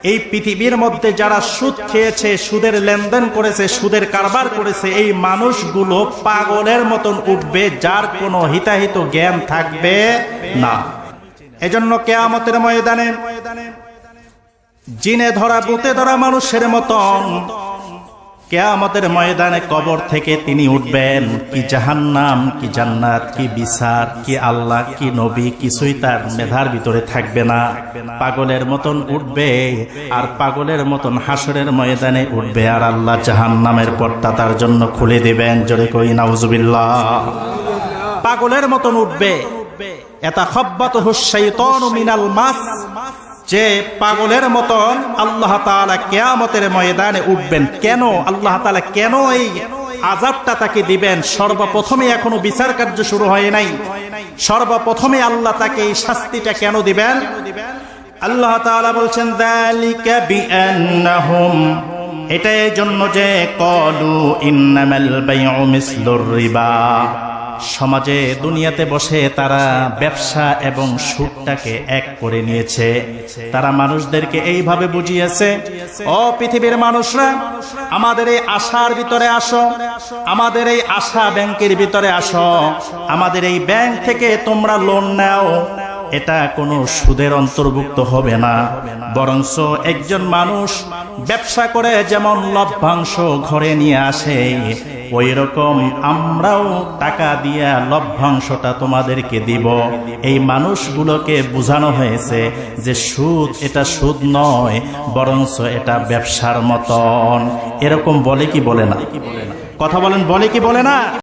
এই পৃথিবীর মধ্যে যারা সুদ খেয়েছে, সুদের লেনদেন করেছে, সুদের কারবার করেছে, এই মানুষগুলো পাগলের মতন উঠবে, যার কোনো হিতাহিত জ্ঞান থাকবে না। এজন্য কিয়ামতের ময়দানে জিনে ধরা ভূতে ধরা মানুষের মতন কিয়ামতের ময়দানে কবর থেকে তিনি উঠবেন। কি জাহান্নাম, কি জান্নাত, কি বিচার, কি আল্লাহ, কি নবী, কিছুই তার মেধার ভিতরে থাকবে না। পাগলের মতন উঠবে, আর পাগলের মতন হাসরের ময়দানে উঠবে, আর আল্লাহ জাহান্নামের পথটা তার জন্য খুলে দিবেন। জোরে কই নাউজুবিল্লাহ। পাগলের মতন উঠবে। ইয়াতাখাব্বাতুহু শাইতানু মিনাল মাস, যে পাগলের মতন আল্লাহ তাআলা কিয়ামতের ময়দানে উঠবেন। কেন আল্লাহ তাআলা কেন এই আযাবটা তাকে দিবেন? সর্বপ্রথমে এখনো বিচার কার্য শুরু হয় নাই, সর্বপ্রথমে আল্লাহ তাকে এই শাস্তিটা কেন দিবেন? আল্লাহ তাআলা বলছেন যালিকা বিআন্নাহুম, এটা এই জন্য যে ক্বালু ইন্নামাল বাইউ মিসলুর রিবা, সমাজে দুনিয়াতে বসে তারা ব্যবসা এবং সুদটাকে এক করে নিয়েছে। তারা মানুষদেরকে এইভাবে বুঝিয়েছে, ও পৃথিবীর মানুষরা, আমাদের এই আশার ভিতরে আসো, আমাদের এই আশা ব্যাংকের ভিতরে আসো, আমাদের এই ব্যাংক থেকে তোমরা লোন নাও। এটা কোনো সুদের অন্তর্ভুক্ত হবে না, বরঞ্চ একজন মানুষ ব্যবসা করে যেমন লভ্যাংশ ঘরে নিয়ে আসে, ওই রকম আমরাও টাকা দিয়া লভ্যাংশটা তোমাদেরকে দিব। এই মানুষগুলোকে বোঝানো হয়েছে যে সুদ এটা সুদ নয়, বরঞ্চ এটা ব্যবসার মতন। এরকম বলে কি বলে না? কথা বলেন, বলে কি বলে না?